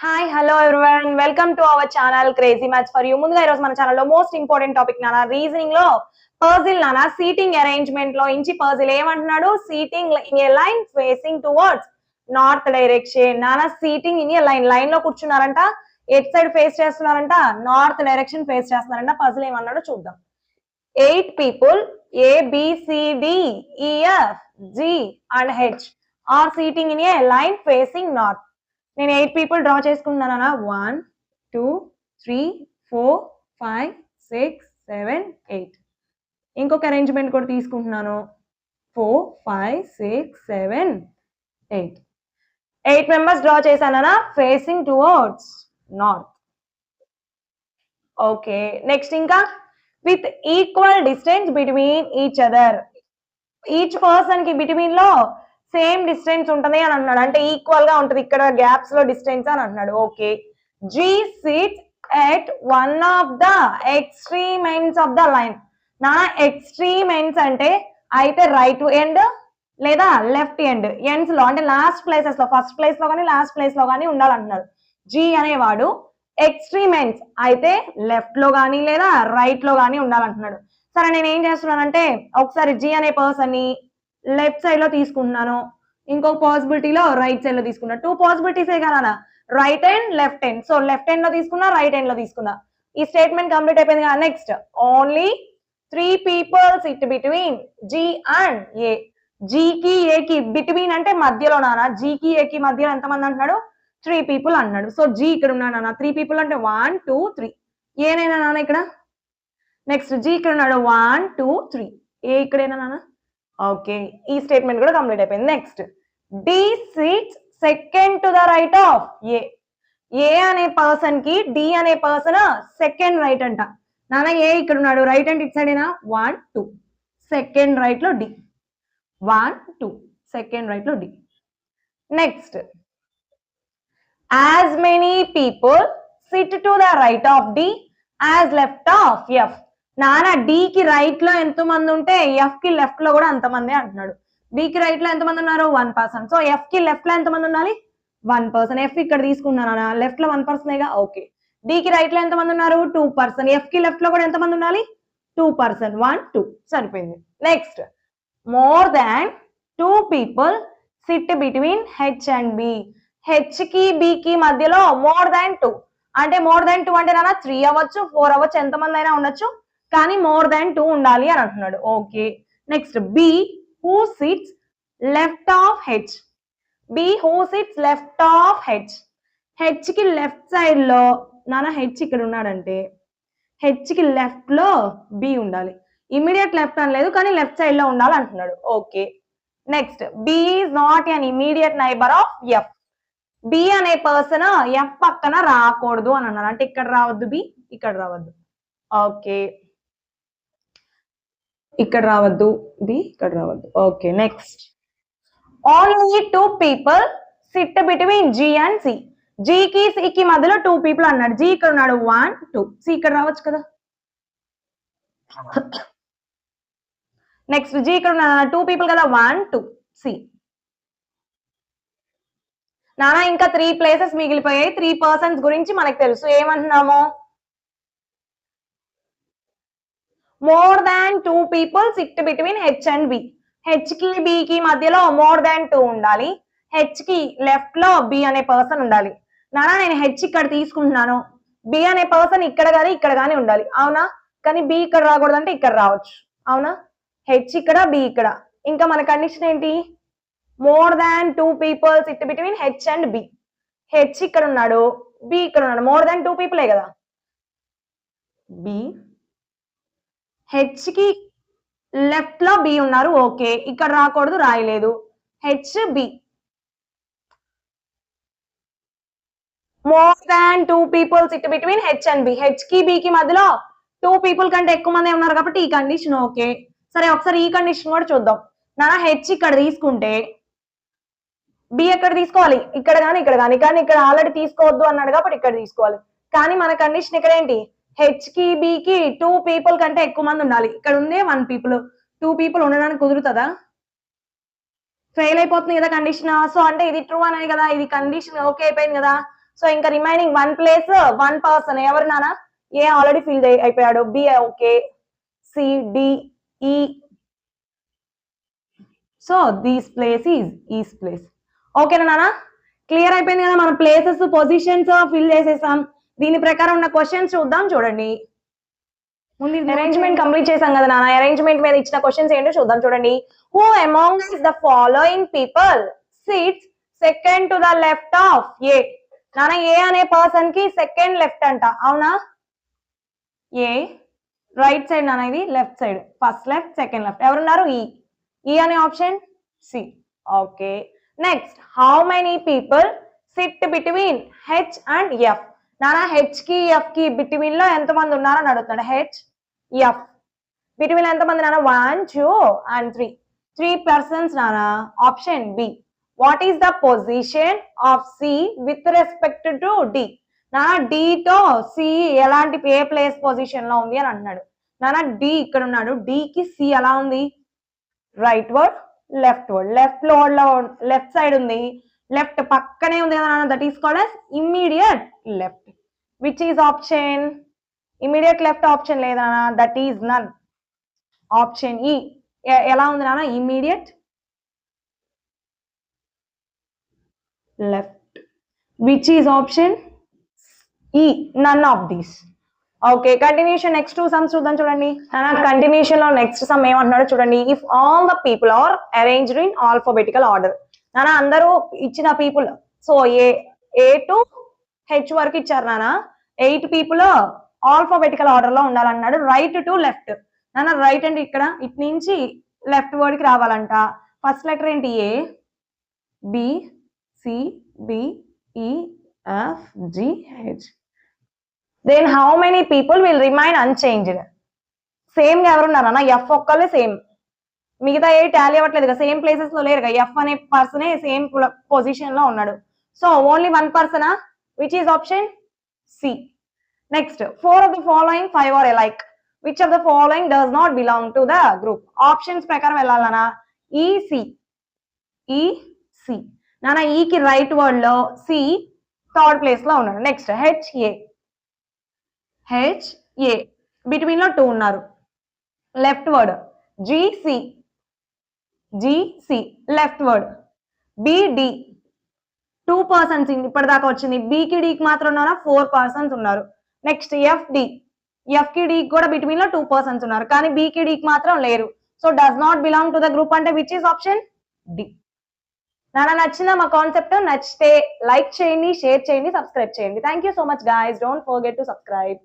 Hi hello everyone welcome to our channel crazy maths for you. ముందుగా ఈరోజు మన ఛానల్లో మోస్ట్ ఇంపార్టెంట్ టాపిక్ నానా రీజనింగ్ లో పజిల్ నానా సీటింగ్ అరేంజ్మెంట్ లో ఇంచి పజిల్ ఏమంటున్నాడు? Seating in a line facing towards north direction. నానా seating in a line, line లో కూర్చున్నారంట, ఎట్ సైడ్ ఫేస్ చేస్తున్నారంట, నార్త్ డైరెక్షన్ ఫేస్ చేస్తున్నారంట. పజిల్ ఏమన్నాడో చూద్దాం. 8 people A, B, C, D, E, F, G and H are sitting in a line facing north. నేను 8 people draw చేసుకుంటున్నానా? 1 2 3 4 5 6 7 8. ఇంకొక arrangement కూడా తీసుకుంటున్నాను. 4 5 6 7 8. 8 మెంబర్స్ డ్రా చేశానా? Facing towards north. Okay, next ఇంకా with equal distance between each other. Each person కి between లో same distance ఉంటది అని అన్నాడు, అంటే ఈక్వల్ గా ఉంటది ఇక్కడ గ్యాప్స్ లో డిస్టెన్స్ అని అన్నాడు. Okay, G sits at one of the extreme ends of the line. నా ఎక్స్ట్రీమ్ ఎండ్స్ అంటే అయితే రైట్ ఎండ్ లేదా లెఫ్ట్ ఎండ్, ఎండ్స్ లో అంటే లాస్ట్ ప్లేసెస్ లో, ఫస్ట్ ప్లేస్ లో కానీ లాస్ట్ ప్లేస్ లో కానీ ఉండాలంటున్నాడు. జీ అనేవాడు ఎక్స్ట్రీమ్ ఎండ్స్ అయితే లెఫ్ట్ లో కానీ లేదా రైట్ లో కానీ ఉండాలంటున్నాడు. సరే, నేను ఏం చేస్తున్నానంటే ఒకసారి జీ అనే పర్సన్ ని లెఫ్ట్ సైడ్ లో తీసుకుంటున్నాను, ఇంకొక పాసిబిలిటీలో రైట్ సైడ్ లో తీసుకున్నా. 2 పాసిబిలిటీసే కదా, right and left end. So left end లో తీసుకున్నా, రైట్ ఎండ్ లో తీసుకున్నా. ఈ స్టేట్మెంట్ కంప్లీట్ అయిపోయింది కదా. Next, only 3 people sit between G and A. జీకి ఏకి బిట్వీన్ అంటే మధ్యలో నానా, జీకి ఏకి మధ్యలో ఎంతమంది అంటున్నాడు? 3 people అన్నాడు. సో జీ ఇక్కడ ఉన్నాడు నాన్న, 3 people అంటే 1 2 3. ఏనైనా నాన్న ఇక్కడ. నెక్స్ట్ జీ ఇక్కడ ఉన్నాడు, 1 2 3. ఏ ఇక్కడేనా నాన్న? ఓకే, ఈ స్టేట్మెంట్ కూడా కంప్లీట్ అయిపోయింది. Next, D sits second to the right of A. A అనే పర్సన్ కి డి అనే పర్సన్ సెకండ్ రైట్ అంట. నాన్న ఏ ఇక్కడ ఉన్నాడు, రైట్ అండ్ ఇట్ సైడ్ ఏనా? 1 2. సెకండ్ రైట్ లో డి. 1 2 సెకండ్ రైట్ లో D. Next, as many people sit to the right of D as left of F. నానా D కి రైట్ లో ఎంత మంది ఉంటే F కి లెఫ్ట్ లో కూడా అంతమంది అంటున్నాడు. D కి రైట్ లో ఎంతమంది ఉన్నారు? 1 person. సో F కి లెఫ్ట్ లో ఎంతమంది ఉండాలి? 1 person. F ఇక్కడ తీసుకున్నానా, లెఫ్ట్ లో 1 person గా. ఓకే, D కి రైట్ లో ఎంతమంది ఉన్నారు? 2 person. F కి లెఫ్ట్ లో కూడా ఎంతమంది ఉండాలి? 2 person. 1 2 సరిపోయింది. Next, more than 2 people sit between H and B. H కి బి కి మధ్యలో మోర్ దాన్ 2 అంటే మోర్ దాన్ 2 అంటే నాన్న 3 అవ్వచ్చు, 4 అవ్వచ్చు, ఎంతమంది అయినా ఉండొచ్చు, కానీ మోర్ దాన్ 2 ఉండాలి అని అంటున్నాడు. Okay, next, B who sits left of H. B who sits left of H. H కి లెఫ్ట్ సైడ్ లో నాన్న హెచ్ ఇక్కడ ఉన్నాడంటే హెచ్ కి లెఫ్ట్ లో బి ఉండాలి. ఇమీడియట్ లెఫ్ట్ అని లేదు, కానీ లెఫ్ట్ సైడ్ లో ఉండాలి అంటున్నాడు. Okay, next, B is not an immediate neighbour of F. B అనే పర్సన్ ఎఫ్ పక్కన రాకూడదు అని అన్నారు, అంటే ఇక్కడ రావద్దు బి, ఇక్కడ రావద్దు. ఓకే, ఇక్కడ రావద్దు బి, ఇక్కడ రావద్దు. Okay, next, only 2 people sit between G and C. జీకి సికి మధ్యలో 2 people అన్నాడు. జీ ఇక్కడ ఉన్నాడు, 1 2. సి ఇక్కడ రావచ్చు కదా. నెక్స్ట్, జీ ఇక్కడ ఉన్నాడు, 2 people కదా, 1 2 సి. నానా ఇంకా 3 ప్లేసెస్ మిగిలిపోయాయి. 3 persons గురించి మనకు తెలుసు. ఏమంటున్నాము? More than 2 people sit between H and B. H కి బి కి మధ్యలో మోర్ దాన్ 2 ఉండాలి. హెచ్ కి లెఫ్ట్ లో బి అనే పర్సన్ ఉండాలి. నానా నేను హెచ్ ఇక్కడ తీసుకుంటున్నాను, బి అనే పర్సన్ ఇక్కడ కానీ ఇక్కడ కానీ ఉండాలి, అవునా? కానీ బి ఇక్కడ రాకూడదు అంటే ఇక్కడ రావచ్చు, అవునా? హెచ్ ఇక్కడ, బి ఇక్కడ. ఇంకా మన కండిషన్ ఏంటి? More than 2 people sit between H and B. H ఇక్కడ ఉన్నాడు, బి ఇక్కడ ఉన్నాడు, మోర్ దాన్ 2 people కదా. బి హెచ్ కి లెఫ్ట్ లో బి ఉన్నారు. ఓకే, ఇక్కడ రాకూడదు, రాయలేదు. H B more than 2 people sit between H and B. H కి బి కి మధ్యలో 2 people కంటే ఎక్కువ మంది ఉన్నారు కాబట్టి ఈ కండిషన్ ఓకే. సరే, ఒకసారి ఈ కండిషన్ కూడా చూద్దాం. నాన్న హెచ్ ఇక్కడ తీసుకుంటే బి ఎక్కడ తీసుకోవాలి? ఇక్కడ కానీ ఇక్కడ కానీ, కానీ ఇక్కడ ఆల్రెడీ తీసుకోవద్దు అన్నాడు కాబట్టి ఇక్కడ తీసుకోవాలి. కానీ మన కండిషన్ ఇక్కడ ఏంటి? హెచ్ కి బి కి 2 people కంటే ఎక్కువ మంది ఉండాలి. ఇక్కడ ఉంది 1 people. 2 people ఉండడానికి కుదురుతుందా? ఫెయిల్ అయిపోతుంది కదా కండిషన్. సో అంటే ఇది ట్రూ అనేది కదా, ఇది కండిషన్ ఓకే అయిపోయింది కదా. సో ఇంకా రిమైనింగ్ 1 ప్లేస్ 1 పర్సన్ ఎవరు నానా? ఏ ఆల్రెడీ ఫిల్ అయిపోయాడు, బి ఓకే, సి డి ఈ. So these place is is place. ఓకేనా నానా? క్లియర్ అయిపోయింది కదా, మన ప్లేసెస్ పొజిషన్స్ ఫిల్ చేసేసాం. దీని ప్రకారం ఉన్న క్వశ్చన్స్ చూద్దాం. చూడండి, ముందు అరేంజ్మెంట్ కంప్లీట్ చేసాం కదా నాన్న. అరేంజ్మెంట్ మీద ఇచ్చిన క్వశ్చన్స్ ఏంటో చూద్దాం. చూడండి, who among the following people sits second to the left of A? నాన్న ఏ అనే పర్సన్ కి సెకండ్ లెఫ్ట్ అంట, అవునా? ఏ రైట్ సైడ్ నాన్న, ఇది left side, first left second left. ఎవరున్నారు? ఈ. ఈ అనే option C. Okay, next, how many people sit between H and F? నానా హెచ్ కి ఎఫ్ కి బిట్వీన్ లో ఎంతమంది ఉన్నారని అడుగుతున్నాడు. హెచ్ ఎఫ్ బిట్వీన్ ఎంతమంది నానా? 1 2 and 3. 3 persons నానా. Option B. What is the position of C with respect to D? నానా డి తో సి ఎలాంటి ఏ ప్లేస్ పొజిషన్ లో ఉంది అని అంటున్నాడు. నానా డి ఇక్కడ ఉన్నాడు, డి కి సి ఎలా ఉంది? Right word left word. Left word లో లెఫ్ట్ సైడ్ ఉంది, లెఫ్ట్ పక్కనే ఉంది కదా నాన్న, that is called as immediate left. Which is option? Immediate left option లేదా నాన్న, దట్ ఈస్ నన్. ఆప్షన్ ఈ. ఎలా ఉంది నాన్న? Immediate left. Which is option E, none of these. Okay, continuation next 2 sums చూద్దాం. చూడండి, కంటిన్యూషన్ లో నెక్స్ట్ సమ్ ఏమంటున్నాడో చూడండి. If all the people are arranged in alphabetical order. నాన్న అందరూ ఇచ్చిన people, so A to H వరకు ఇచ్చారు నాన్న. 8 పీపుల్ ఆల్ఫాబెటికల్ ఆర్డర్ లో ఉండాలన్నాడు. Right to left. నాన్న రైట్ అంటే ఇక్కడ ఇటు నుంచి లెఫ్ట్ వర్డ్ కి రావాలంట. ఫస్ట్ లెటర్ ఏంటి? A, B, C, D, E, F, G, H. Then how many people will remain unchanged? Same గా ఎవరున్నారు అన్న? ఎఫ్ ఒక్కలే సేమ్, మిగతా ఏ టాలీ అవ్వట్లేదు కదా, సేమ్ ప్లేసెస్ లో లేరు కదా. ఎఫ్ అనే పర్సనే సేమ్ పొజిషన్ లో ఉన్నాడు. సో ఓన్లీ 1 పర్సనా? Which is option C. Next, 4 of the following 5 are alike. Which of the following does not belong to the group? Options ప్రకారం వెళ్ళాలనా? ఈసి. ఈసి నాన్న, ఈకి రైట్ వర్డ్ లో సి థర్డ్ ప్లేస్ లో ఉన్నాడు. Next, H A. హెచ్ఏ బిట్వీన్ లో 2 ఉన్నారు, left word. G C. G C left word. B D 2 persons ఇప్పటిదాకా వచ్చింది. బికి డికి మాత్రం ఉన్నారా? 4 పర్సన్స్ ఉన్నారు. Next, F D. ఎఫ్ కి డి కూడా బిట్వీన్ లో 2 పర్సన్స్ ఉన్నారు, కానీ బికి డికి మాత్రం లేరు. So does not belong to the group అంటే విచ్ ఈస్ ఆప్షన్ డి. నాన్న నచ్చిందా మా కాన్సెప్ట్? నచ్చితే లైక్ చేయండి, షేర్ చేయండి, సబ్స్క్రైబ్ చేయండి. Thank you so much guys. Don't forget to subscribe.